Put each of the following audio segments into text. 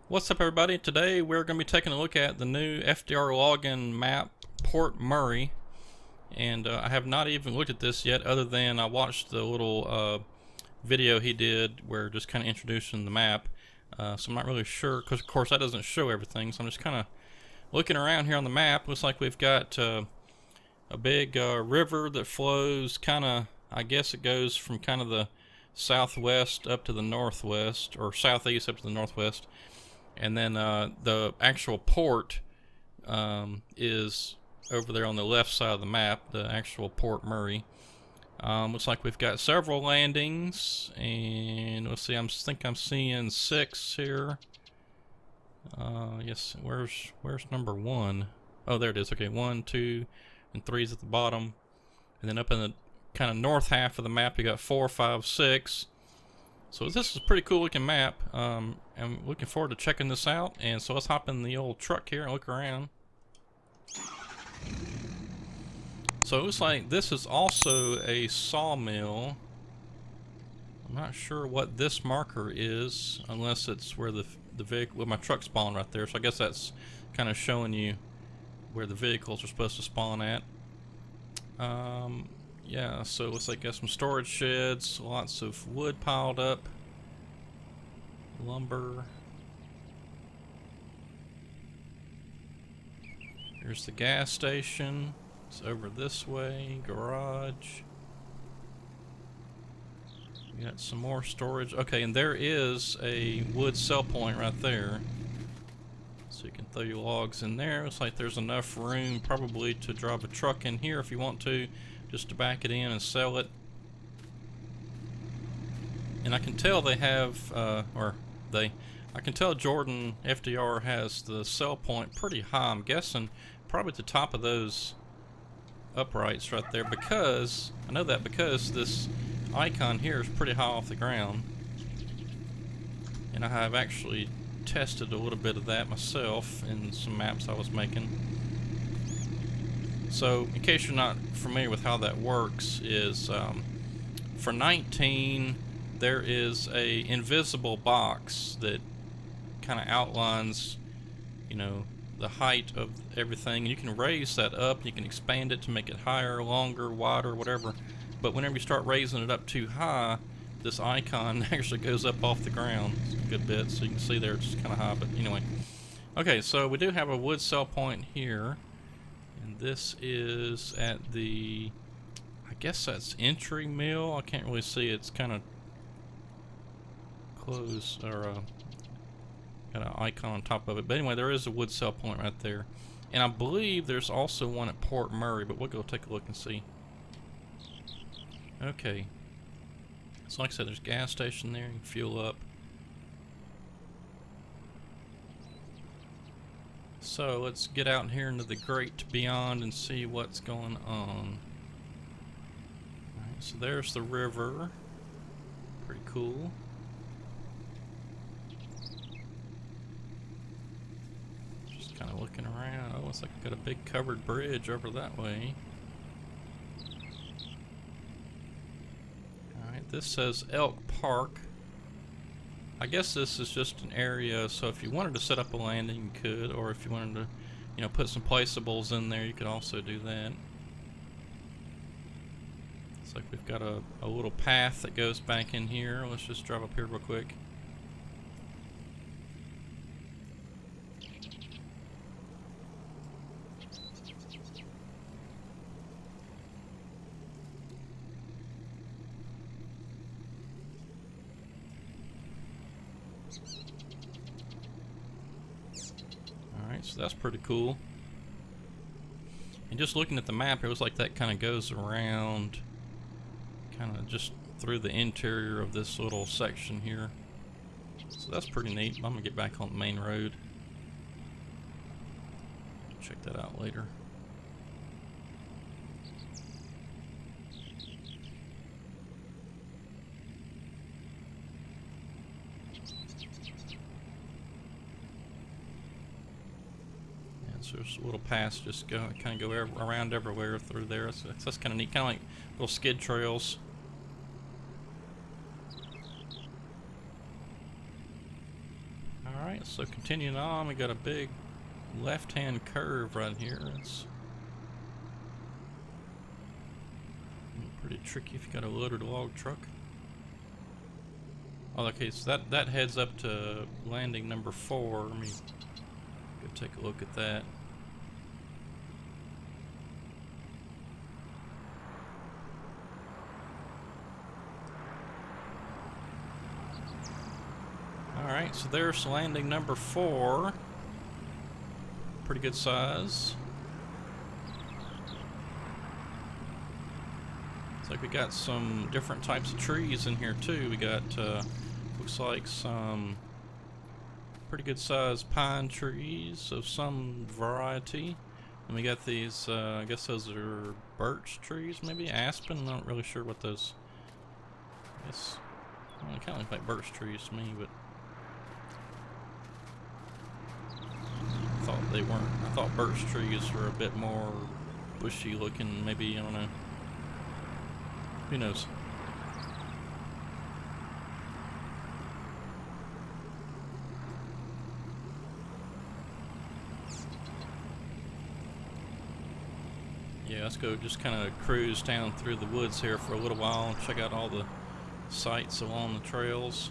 What's up, everybody? Today we're going to be taking a look at the new FDR Logging map, Port Murray. And I have not even looked at this yet, other than I watched the little video he did where just kind of introducing the map. So I'm not really sure, because of course that doesn't show everything. So I'm just kind of looking around here on the map. Looks like we've got a big river that flows kind of, I guess it goes from kind of the southwest up to the northwest, or southeast up to the northwest. And then the actual port is over there on the left side of the map, the actual Port Murray. Looks like we've got several landings, and let's see, I think I'm seeing 6 here. Yes, where's number 1? Oh, there it is. Okay, 1, 2, and 3 is at the bottom. And then up in the kind of north half of the map, you got 4, 5, 6. So this is a pretty cool looking map. I'm looking forward to checking this out. And so let's hop in the old truck here and look around. So it looks like this is also a sawmill. I'm not sure what this marker is, unless it's where the vehicle, well, my truck spawned right there. So I guess that's kind of showing you where the vehicles are supposed to spawn at. Yeah, so it looks like got some storage sheds, lots of wood piled up, lumber. Here's the gas station. It's over this way, garage. We got some more storage. Okay, and there is a wood sell point right there. So you can throw your logs in there. Looks like there's enough room probably to drive a truck in here if you want to, just to back it in and sell it. And I can tell they have, I can tell Jordan FDR has the sell point pretty high. I'm guessing probably at the top of those uprights right there, because I know that because this icon here is pretty high off the ground. And I have actually tested a little bit of that myself in some maps I was making. So in case you're not familiar with how that works, is for 19 there is a invisible box that kind of outlines, you know, the height of everything. You can raise that up, you can expand it to make it higher, longer, wider, whatever. But whenever you start raising it up too high, this icon actually goes up off the ground a good bit, so you can see there it's kind of high. But anyway, okay, so we do have a wood sell point here, and this is at the, I guess that's entry mill. I can't really see, it's kind of closed, or got an icon on top of it. But anyway, there is a wood sell point right there, and I believe there's also one at Port Murray, but we'll go take a look and see. Okay, so like I said, there's a gas station there, you can fuel up. So let's get out here into the great beyond and see what's going on. Alright, so there's the river. Pretty cool. Just kind of looking around. Oh, looks like we've got a big covered bridge over that way. Alright, this says Elk Park. I guess this is just an area, so if you wanted to set up a landing, you could, or if you wanted to, you know, put some placeables in there, you could also do that. Looks like we've got a little path that goes back in here. Let's just drive up here real quick. Alright, so that's pretty cool. And just looking at the map, it looks like that kind of goes around, kind of just through the interior of this little section here. So that's pretty neat. I'm going to get back on the main road. Check that out later. So there's little paths just go kind of go around everywhere through there. So that's kind of neat, kind of like little skid trails. Alright, so continuing on, we got a big left-hand curve right here. It's pretty tricky if you got a loaded log truck. Oh, okay, so that heads up to landing number 4. Let me go take a look at that. Alright, so there's landing number 4. Pretty good size. Looks like we got some different types of trees in here too. We got, looks like some pretty good sized pine trees of some variety. And we got these, I guess those are birch trees, maybe aspen. I'm not really sure what those, I guess, well, they kind of look like birch trees to me, but I thought they weren't. I thought birch trees were a bit more bushy looking, maybe, I don't know. Who knows? Yeah, let's go just kind of cruise down through the woods here for a little while and check out all the sights along the trails.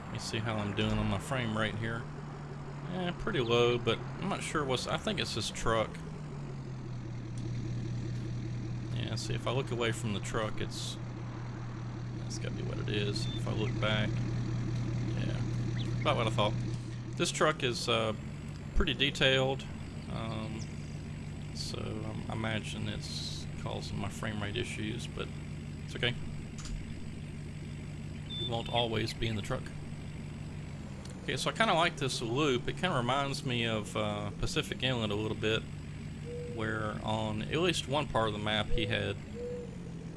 Let me see how I'm doing on my frame rate here. Yeah, pretty low, but I'm not sure what's. I think it's this truck. Yeah, see, if I look away from the truck, that's gotta be what it is. If I look back, yeah, about what I thought. This truck is pretty detailed, so I imagine it's causing my frame rate issues, but it's okay. It won't always be in the truck. Okay, so I kind of like this loop. It kind of reminds me of Pacific Inlet a little bit, where on at least one part of the map he had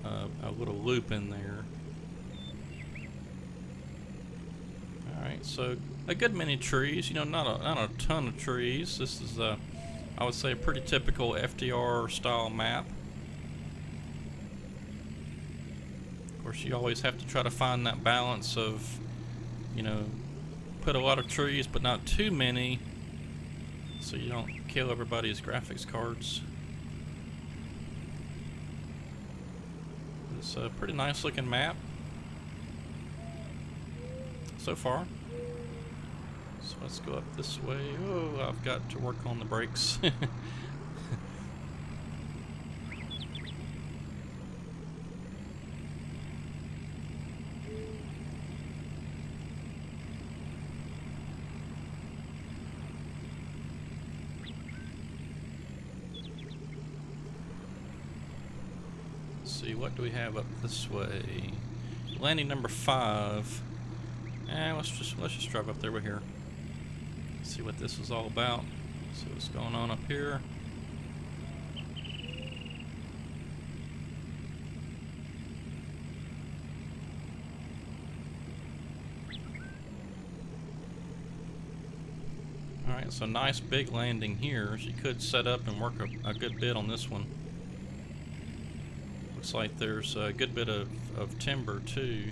a little loop in there. Alright, so a good many trees, you know, not a ton of trees. This is, I would say, a pretty typical FDR style map. Of course, you always have to try to find that balance of, you know, put a lot of trees but not too many, so you don't kill everybody's graphics cards. It's a pretty nice looking map so far. So let's go up this way. Oh, I've got to work on the brakes. See, what do we have up this way? Landing number 5. Let's just drive up there. We're here. See what this is all about. See what's going on up here. Alright, so nice big landing here. So you could set up and work a good bit on this one. Looks like there's a good bit of timber too.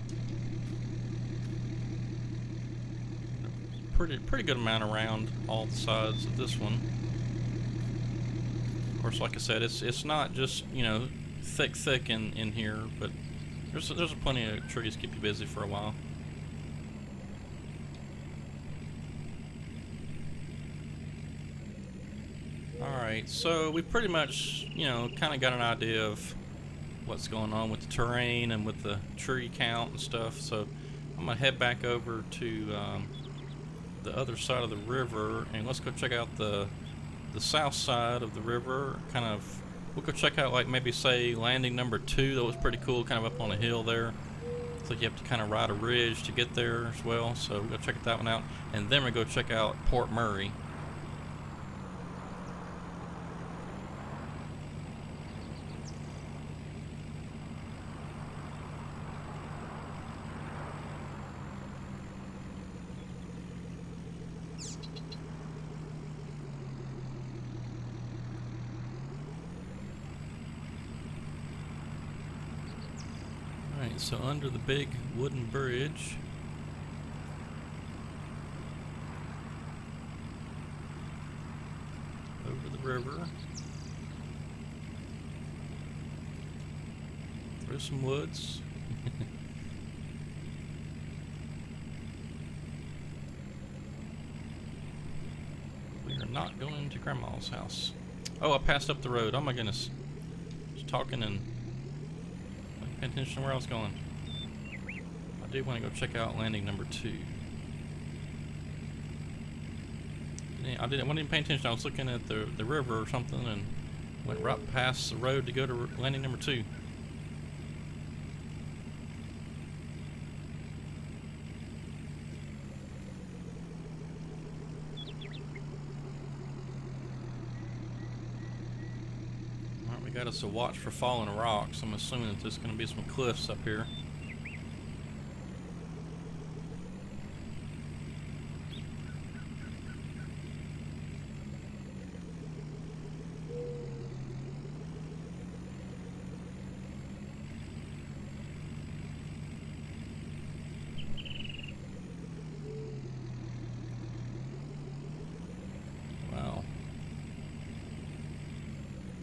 Pretty good amount around all the sides of this one. Of course, like I said, it's not just, you know, thick in here, but there's plenty of trees to keep you busy for a while. Alright, so we pretty much, you know, kind of got an idea of what's going on with the terrain and with the tree count and stuff, so I'm gonna head back over to the other side of the river, and let's go check out the south side of the river. Kind of, we'll go check out, like, maybe say landing number 2. That was pretty cool, kind of up on a hill there. It's like you have to kind of ride a ridge to get there as well, so we'll go check that one out, and then we'll go check out Port Murray. Alright, so under the big wooden bridge. Over the river. Through some woods. We are not going to Grandma's house. Oh, I passed up the road. Oh my goodness. Just talking and not paying attention to where I was going. I do want to go check out landing number 2. Yeah, I wasn't even paying attention. I was looking at the river or something and went right past the road to go to landing number 2. Alright, we got us a watch for falling rocks. I'm assuming that there's going to be some cliffs up here.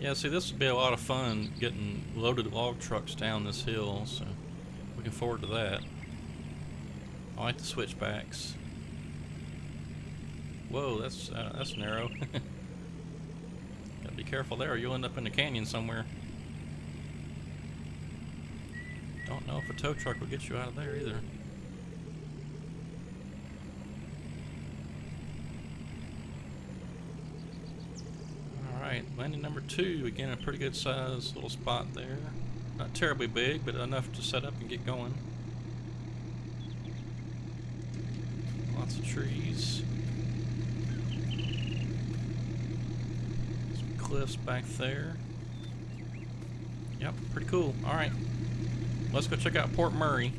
Yeah, see, this would be a lot of fun getting loaded log trucks down this hill, so looking forward to that. I like the switchbacks. Whoa, that's narrow. Gotta be careful there, or you'll end up in a canyon somewhere. Don't know if a tow truck will get you out of there either. Alright, landing number 2, again a pretty good sized little spot there. Not terribly big, but enough to set up and get going. Lots of trees. Some cliffs back there. Yep, pretty cool. Alright, let's go check out Port Murray.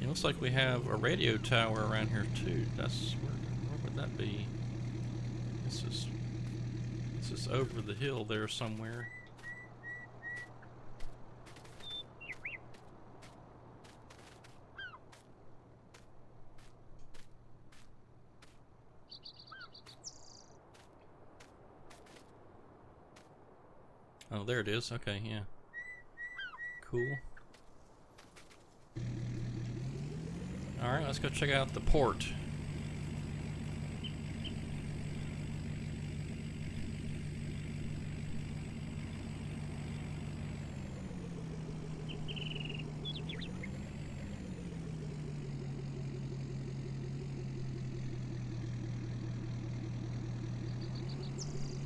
It looks like we have a radio tower around here too. Where would that be? This is over the hill there somewhere. Oh, there it is. Okay, yeah. Cool. Alright, let's go check out the port.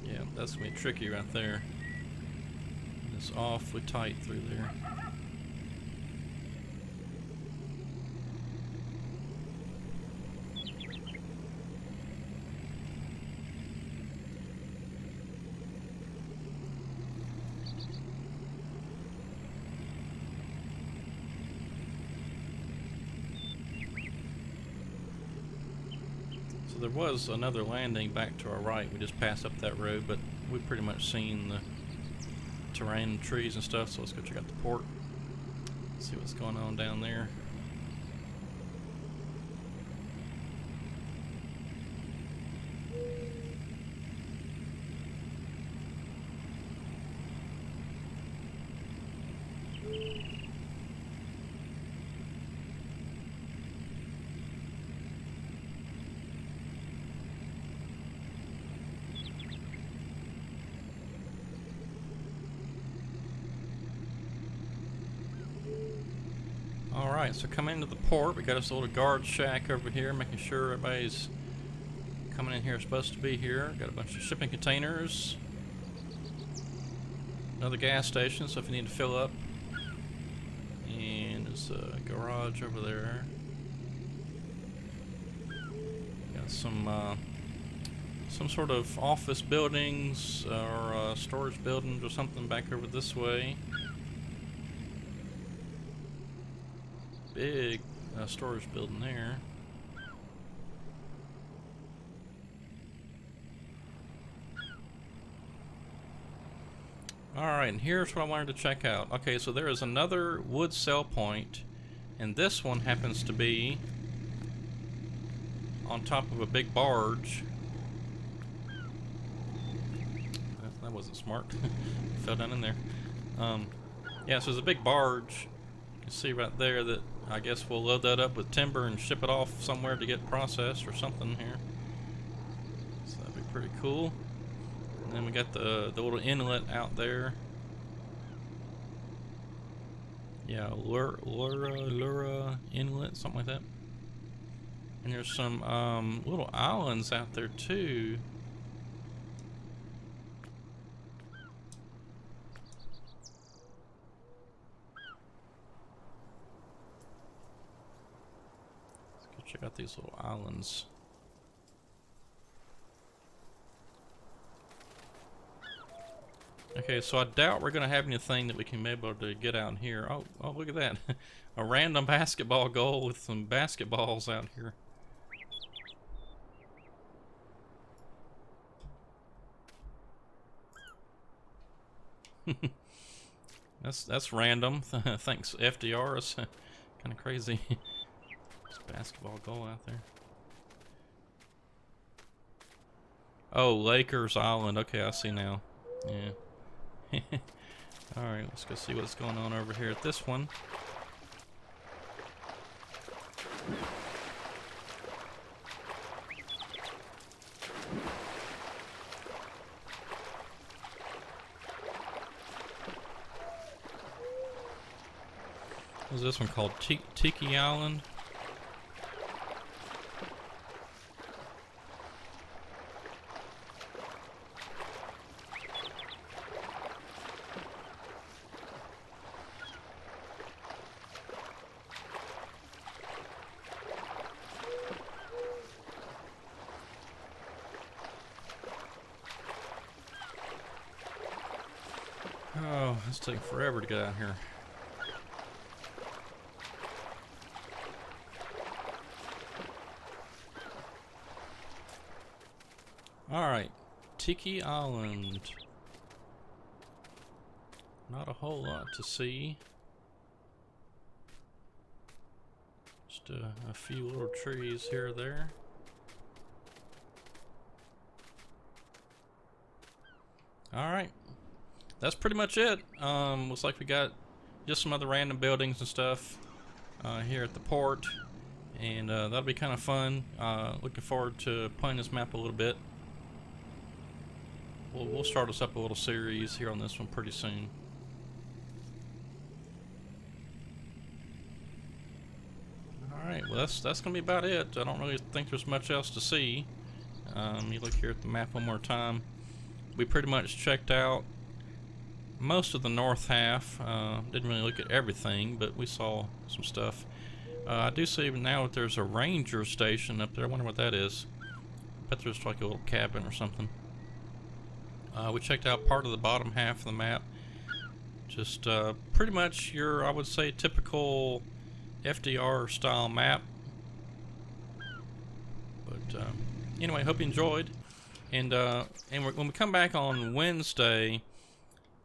Yeah, that's gonna be tricky right there. It's awfully tight through there. So there was another landing back to our right. We just passed up that road, but we've pretty much seen the terrain, trees and stuff, so let's go check out the port, see what's going on down there. Alright, so coming into the port, we got this little guard shack over here, making sure everybody's coming in here supposed to be here. Got a bunch of shipping containers. Another gas station, so if you need to fill up. And there's a garage over there. Got some sort of office buildings or storage buildings or something back over this way. Big storage building there. Alright, and here's what I wanted to check out. Okay, so there is another wood sell point, and this one happens to be on top of a big barge. That wasn't smart. Fell down in there. Yeah, so there's a big barge. You can see right there that I guess we'll load that up with timber and ship it off somewhere to get processed or something here. So that'd be pretty cool. And then we got the little inlet out there. Yeah, Lura Inlet, something like that. And there's some little islands out there too. Let's go check out these little islands. Okay, so I doubt we're gonna have anything that we can be able to get out here. Oh, look at that. A random basketball goal with some basketballs out here. That's random. Thanks, FDR. It's kind of crazy. This basketball goal out there. Oh, Lakers Island. Okay, I see now. Yeah. Alright, let's go see what's going on over here at this one. What's this one called? Tiki Island? Oh, it's taking forever to get out here. Alright, Tiki Island. Not a whole lot to see. Just a few little trees here or there. Alright. That's pretty much it. Looks like we got just some other random buildings and stuff here at the port, and that'll be kind of fun. Looking forward to playing this map a little bit. We'll start us up a little series here on this one pretty soon. Alright, well that's gonna be about it. I don't really think there's much else to see. You look here at the map one more time. We pretty much checked out most of the north half. Didn't really look at everything, but we saw some stuff. I do see now that there's a ranger station up there. I wonder what that is. I bet there's like a little cabin or something. We checked out part of the bottom half of the map. Just pretty much your, I would say, typical FDR style map. But anyway, hope you enjoyed. And when we come back on Wednesday,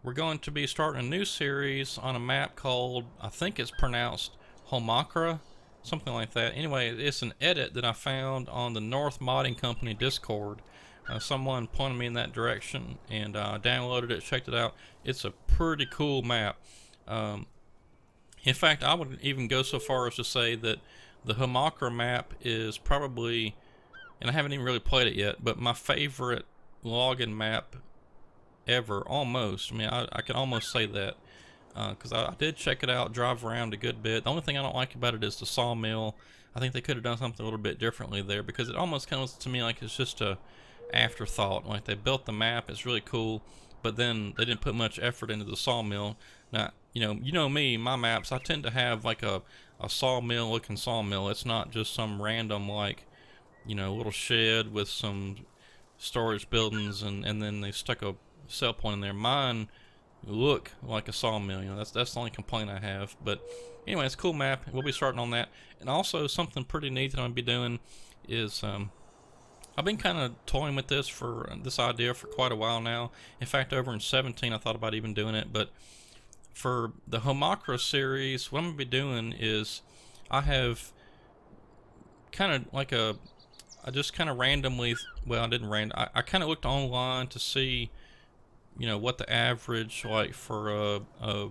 we're going to be starting a new series on a map called, I think it's pronounced Homacra, something like that. Anyway, it's an edit that I found on the North Modding Company Discord. Someone pointed me in that direction, and I downloaded it, checked it out. It's a pretty cool map. In fact, I would even go so far as to say that the Homacra map is probably, and I haven't even really played it yet, but my favorite logging map ever, almost. I mean, I can almost say that, because I did check it out, drive around a good bit. The only thing I don't like about it is the Sawmill. I think they could have done something a little bit differently there, because it almost comes to me like it's just a afterthought. Like, they built the map, it's really cool, but then they didn't put much effort into the Sawmill. Now, you know me, my maps, I tend to have like a sawmill looking sawmill. It's not just some random, like, little shed with some storage buildings and then they stuck a cell point in there. Mine look like a sawmill. That's the only complaint I have. But anyway, it's a cool map. We'll be starting on that. And also something pretty neat that I'm gonna be doing is I've been kind of toying with this idea for quite a while now. In fact, over in 17, I thought about even doing it. But for the Homocra series, what I'm gonna be doing is I have kind of like I just kind of randomly, well, I didn't I kind of looked online to see, what the average like for a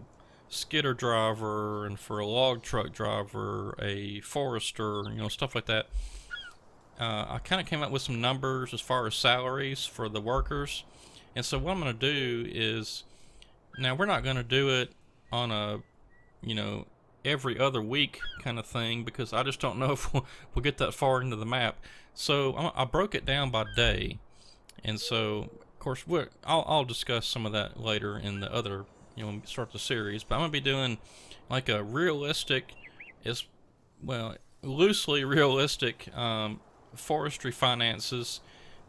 skidder driver and for a log truck driver, a forester, stuff like that. I kind of came up with some numbers as far as salaries for the workers. And so what I'm going to do is, now we're not going to do it on a, you know, every other week kind of thing, because I just don't know if we'll get that far into the map. So I broke it down by day. And so, of course, I'll discuss some of that later in the other, when we start the series. But I'm going to be doing like a realistic, as well, loosely realistic forestry finances.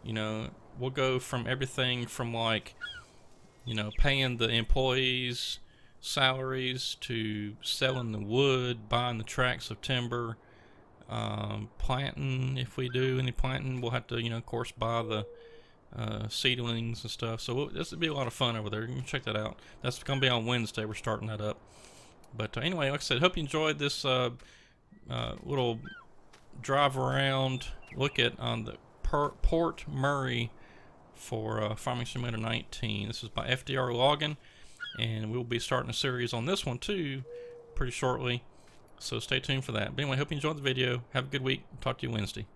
We'll go from everything from like, paying the employees salaries to selling the wood, buying the tracts of timber, planting. If we do any planting, we'll have to, of course, buy the seedlings and stuff. So this would be a lot of fun over there. You can check that out. That's going to be on Wednesday. We're starting that up. But anyway, like I said, hope you enjoyed this little drive around, look at on the Port Murray for Farming Simulator 19. This is by FDR Logging, and we'll be starting a series on this one too pretty shortly. So stay tuned for that. But anyway, hope you enjoyed the video. Have a good week. Talk to you Wednesday.